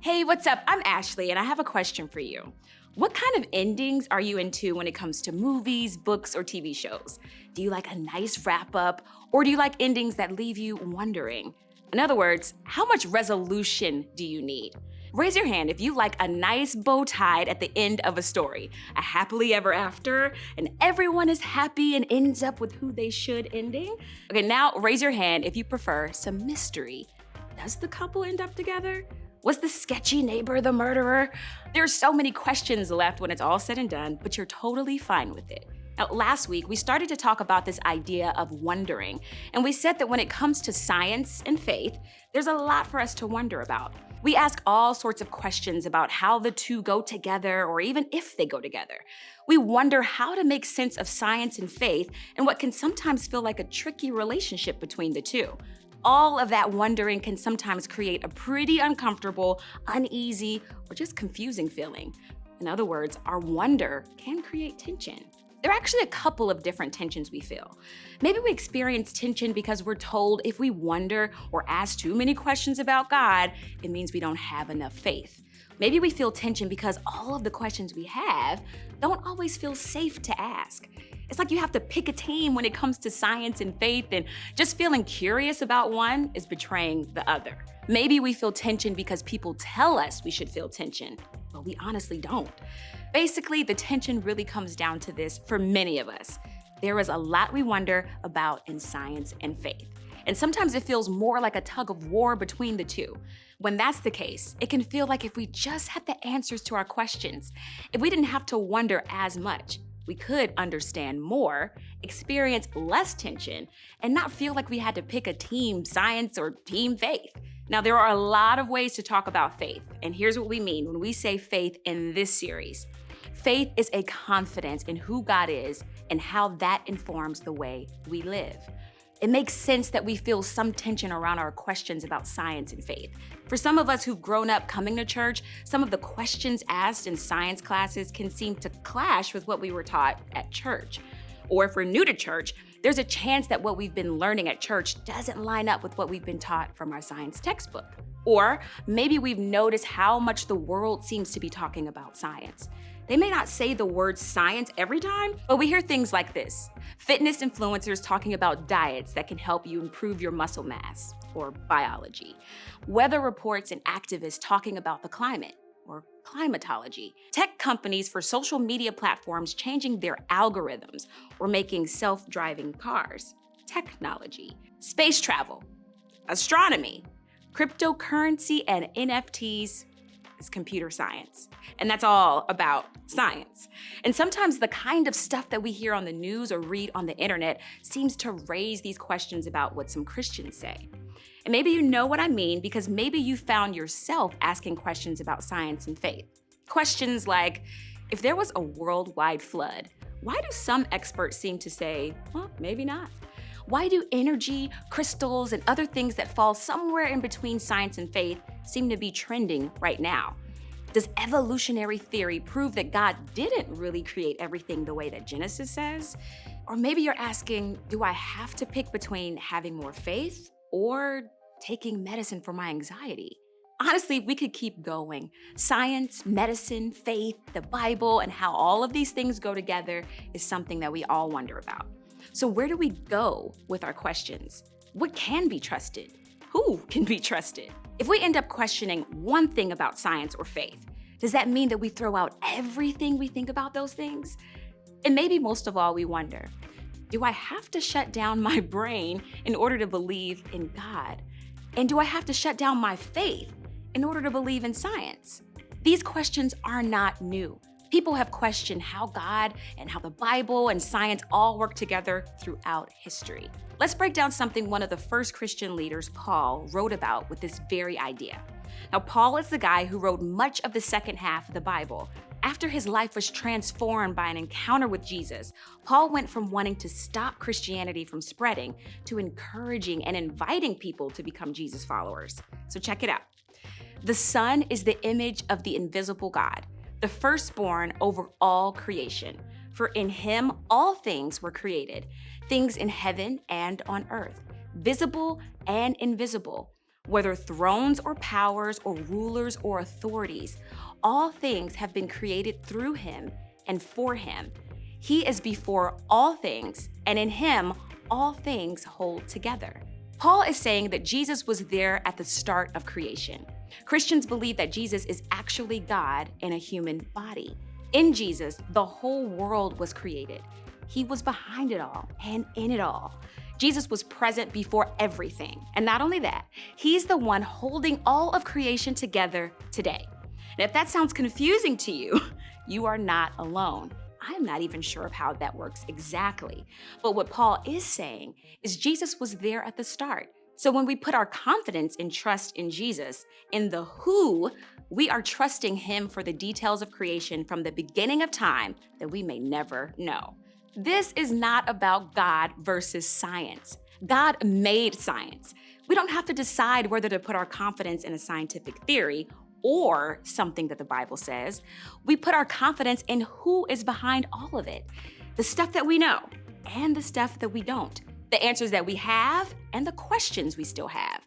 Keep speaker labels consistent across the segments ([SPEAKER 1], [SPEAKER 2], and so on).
[SPEAKER 1] Hey, what's up? I'm Ashley, and I have a question for you. What kind of endings are you into when it comes to movies, books, or TV shows? Do you like a nice wrap up, or do you like endings that leave you wondering? In other words, how much resolution do you need? Raise your hand if you like a nice bow tied at the end of a story, a happily ever after, and everyone is happy and ends up with who they should ending. Okay, now raise your hand if you prefer some mystery. Does the couple end up together? Was the sketchy neighbor the murderer? There are so many questions left when it's all said and done, but you're totally fine with it. Now, last week, we started to talk about this idea of wondering, and we said that when it comes to science and faith, there's a lot for us to wonder about. We ask all sorts of questions about how the two go together, or even if they go together. We wonder how to make sense of science and faith and what can sometimes feel like a tricky relationship between the two. All of that wondering can sometimes create a pretty uncomfortable, uneasy, or just confusing feeling. In other words, our wonder can create tension. There are actually a couple of different tensions we feel. Maybe we experience tension because we're told if we wonder or ask too many questions about God, it means we don't have enough faith. Maybe we feel tension because all of the questions we have don't always feel safe to ask. It's like you have to pick a team when it comes to science and faith, and just feeling curious about one is betraying the other. Maybe we feel tension because people tell us we should feel tension, but we honestly don't. Basically, the tension really comes down to this for many of us. There is a lot we wonder about in science and faith. And sometimes it feels more like a tug of war between the two. When that's the case, it can feel like if we just had the answers to our questions, if we didn't have to wonder as much, we could understand more, experience less tension, and not feel like we had to pick a team science or team faith. Now, there are a lot of ways to talk about faith, and here's what we mean when we say faith in this series. Faith is a confidence in who God is and how that informs the way we live. It makes sense that we feel some tension around our questions about science and faith. For some of us who've grown up coming to church, some of the questions asked in science classes can seem to clash with what we were taught at church. Or if we're new to church, there's a chance that what we've been learning at church doesn't line up with what we've been taught from our science textbook. Or maybe we've noticed how much the world seems to be talking about science. They may not say the word science every time, but we hear things like this. Fitness influencers talking about diets that can help you improve your muscle mass, or biology. Weather reports and activists talking about the climate, or climatology. Tech companies for social media platforms changing their algorithms or making self-driving cars, technology. Space travel, astronomy, cryptocurrency, and NFTs, is computer science. And that's all about science. And sometimes the kind of stuff that we hear on the news or read on the internet seems to raise these questions about what some Christians say. And maybe you know what I mean because maybe you found yourself asking questions about science and faith. Questions like, if there was a worldwide flood, why do some experts seem to say, well, maybe not? Why do energy, crystals, and other things that fall somewhere in between science and faith seem to be trending right now? Does evolutionary theory prove that God didn't really create everything the way that Genesis says? Or maybe you're asking, do I have to pick between having more faith or taking medicine for my anxiety? Honestly, we could keep going. Science, medicine, faith, the Bible, and how all of these things go together is something that we all wonder about. So where do we go with our questions? What can be trusted? Who can be trusted? If we end up questioning one thing about science or faith, does that mean that we throw out everything we think about those things? And maybe most of all, we wonder, do I have to shut down my brain in order to believe in God? And do I have to shut down my faith in order to believe in science? These questions are not new. People have questioned how God and how the Bible and science all work together throughout history. Let's break down something one of the first Christian leaders, Paul, wrote about with this very idea. Now, Paul is the guy who wrote much of the second half of the Bible. After his life was transformed by an encounter with Jesus, Paul went from wanting to stop Christianity from spreading to encouraging and inviting people to become Jesus followers. So check it out. The Son is the image of the invisible God, the firstborn over all creation. For in him all things were created, things in heaven and on earth, visible and invisible, Whether thrones or powers or rulers or authorities, all things have been created through him and for him. He is before all things, and in him all things hold together. Paul is saying that Jesus was there at the start of creation. Christians believe that Jesus is actually God in a human body. In Jesus, the whole world was created. He was behind it all and in it all. Jesus was present before everything. And not only that, he's the one holding all of creation together today. And if that sounds confusing to you, you are not alone. I'm not even sure of how that works exactly. But what Paul is saying is Jesus was there at the start. So when we put our confidence and trust in Jesus, in the who, we are trusting him for the details of creation from the beginning of time that we may never know. This is not about God versus science. God made science. We don't have to decide whether to put our confidence in a scientific theory or something that the Bible says. We put our confidence in who is behind all of it. The stuff that we know and the stuff that we don't. The answers that we have and the questions we still have.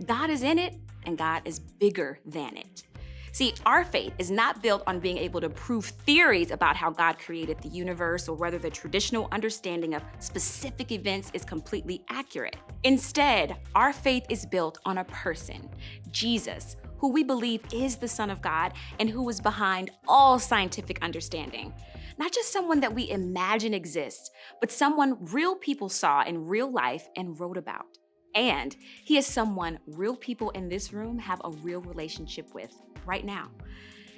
[SPEAKER 1] God is in it and God is bigger than it. See, our faith is not built on being able to prove theories about how God created the universe or whether the traditional understanding of specific events is completely accurate. Instead, our faith is built on a person, Jesus, who we believe is the Son of God and who is behind all scientific understanding. Not just someone that we imagine exists, but someone real people saw in real life and wrote about. And he is someone real people in this room have a real relationship with right now.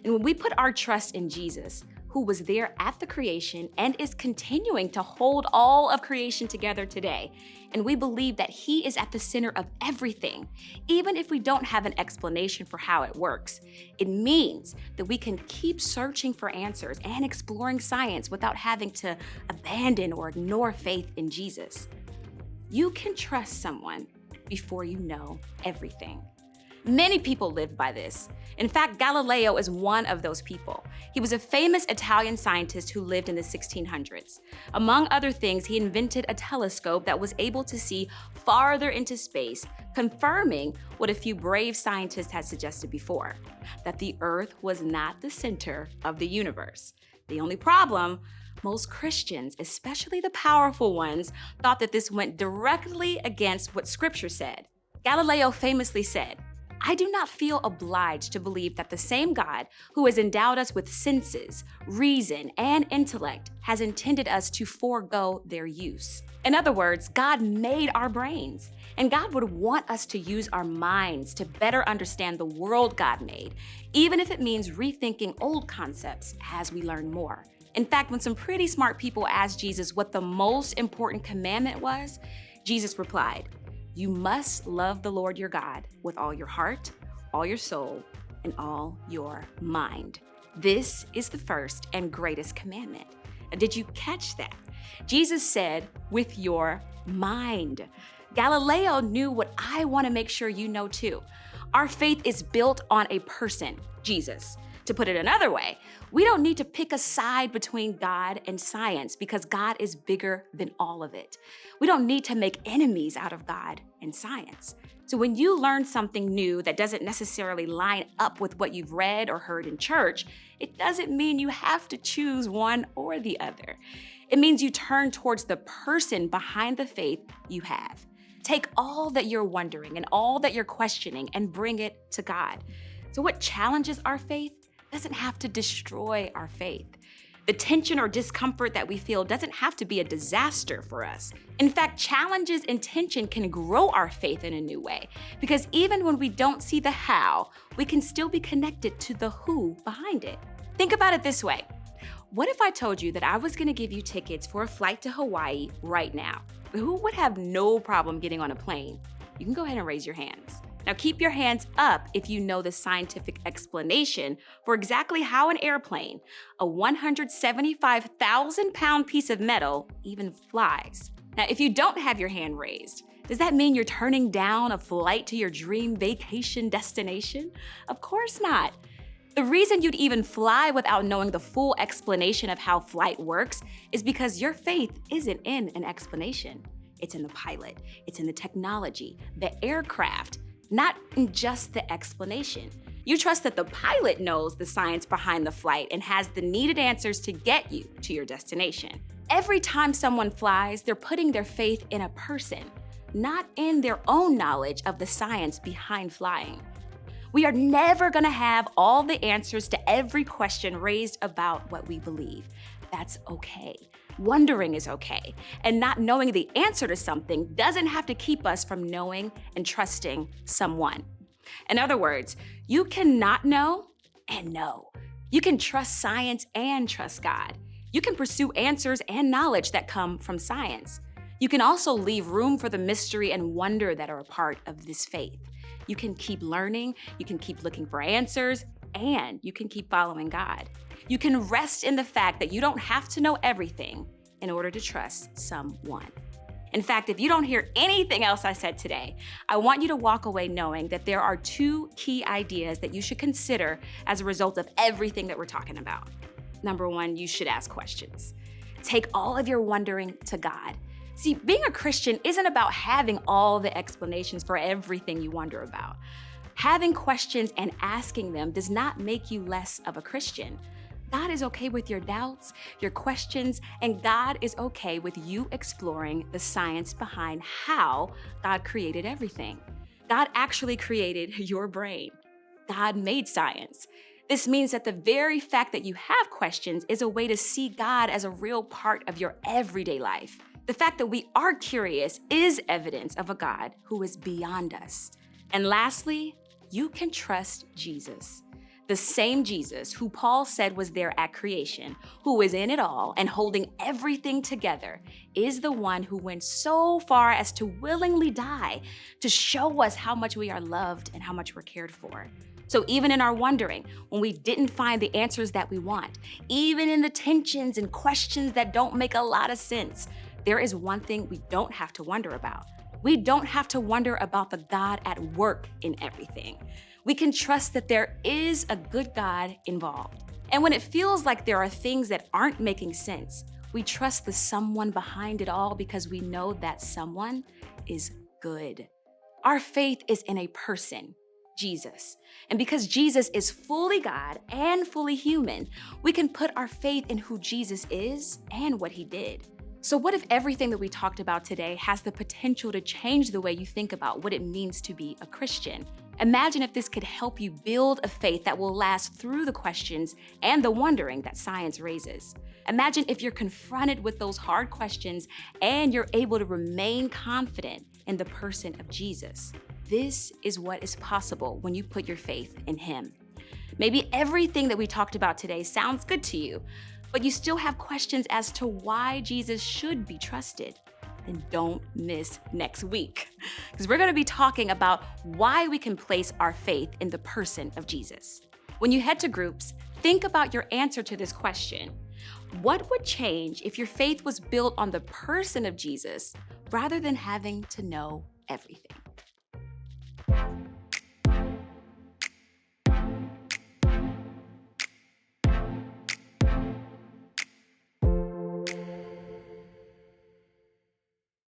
[SPEAKER 1] And when we put our trust in Jesus, who was there at the creation and is continuing to hold all of creation together today, and we believe that he is at the center of everything, even if we don't have an explanation for how it works, it means that we can keep searching for answers and exploring science without having to abandon or ignore faith in Jesus. You can trust someone before you know everything. Many people live by this. In fact, Galileo is one of those people. He was a famous Italian scientist who lived in the 1600s. Among other things, he invented a telescope that was able to see farther into space, confirming what a few brave scientists had suggested before, that the Earth was not the center of the universe. The only problem, most Christians, especially the powerful ones, thought that this went directly against what Scripture said. Galileo famously said, "I do not feel obliged to believe that the same God who has endowed us with senses, reason, and intellect has intended us to forego their use." In other words, God made our brains, and God would want us to use our minds to better understand the world God made, even if it means rethinking old concepts as we learn more. In fact, when some pretty smart people asked Jesus what the most important commandment was, Jesus replied, "You must love the Lord your God with all your heart, all your soul, and all your mind. This is the first and greatest commandment." Did you catch that? Jesus said, with your mind. Galileo knew what I want to make sure you know too. Our faith is built on a person, Jesus. To put it another way, we don't need to pick a side between God and science because God is bigger than all of it. We don't need to make enemies out of God and science. So when you learn something new that doesn't necessarily line up with what you've read or heard in church, it doesn't mean you have to choose one or the other. It means you turn towards the person behind the faith you have. Take all that you're wondering and all that you're questioning and bring it to God. So what challenges our faith doesn't have to destroy our faith. The tension or discomfort that we feel doesn't have to be a disaster for us. In fact, challenges and tension can grow our faith in a new way, because even when we don't see the how, we can still be connected to the who behind it. Think about it this way. What if I told you that I was gonna give you tickets for a flight to Hawaii right now? Who would have no problem getting on a plane? You can go ahead and raise your hands. Now keep your hands up if you know the scientific explanation for exactly how an airplane, a 175,000-pound piece of metal, even flies. Now, if you don't have your hand raised, does that mean you're turning down a flight to your dream vacation destination? Of course not. The reason you'd even fly without knowing the full explanation of how flight works is because your faith isn't in an explanation. It's in the pilot, it's in the technology, the aircraft, not in just the explanation. You trust that the pilot knows the science behind the flight and has the needed answers to get you to your destination. Every time someone flies, they're putting their faith in a person, not in their own knowledge of the science behind flying. We are never gonna have all the answers to every question raised about what we believe. That's okay. Wondering is okay, and not knowing the answer to something doesn't have to keep us from knowing and trusting someone. In other words, you cannot know and know. You can trust science and trust God. You can pursue answers and knowledge that come from science. You can also leave room for the mystery and wonder that are a part of this faith. You can keep learning, you can keep looking for answers, and you can keep following God. You can rest in the fact that you don't have to know everything in order to trust someone. In fact, if you don't hear anything else I said today, I want you to walk away knowing that there are two key ideas that you should consider as a result of everything that we're talking about. Number one, you should ask questions. Take all of your wondering to God. See, being a Christian isn't about having all the explanations for everything you wonder about. Having questions and asking them does not make you less of a Christian. God is okay with your doubts, your questions, and God is okay with you exploring the science behind how God created everything. God actually created your brain. God made science. This means that the very fact that you have questions is a way to see God as a real part of your everyday life. The fact that we are curious is evidence of a God who is beyond us. And lastly, you can trust Jesus. The same Jesus who Paul said was there at creation, who is in it all and holding everything together, is the one who went so far as to willingly die to show us how much we are loved and how much we're cared for. So even in our wondering, when we didn't find the answers that we want, even in the tensions and questions that don't make a lot of sense, there is one thing we don't have to wonder about. We don't have to wonder about the God at work in everything. We can trust that there is a good God involved. And when it feels like there are things that aren't making sense, we trust the someone behind it all because we know that someone is good. Our faith is in a person, Jesus. And because Jesus is fully God and fully human, we can put our faith in who Jesus is and what he did. So what if everything that we talked about today has the potential to change the way you think about what it means to be a Christian? Imagine if this could help you build a faith that will last through the questions and the wondering that science raises. Imagine if you're confronted with those hard questions and you're able to remain confident in the person of Jesus. This is what is possible when you put your faith in him. Maybe everything that we talked about today sounds good to you, but you still have questions as to why Jesus should be trusted. Then don't miss next week, because we're going to be talking about why we can place our faith in the person of Jesus. When you head to groups, think about your answer to this question. What would change if your faith was built on the person of Jesus rather than having to know everything?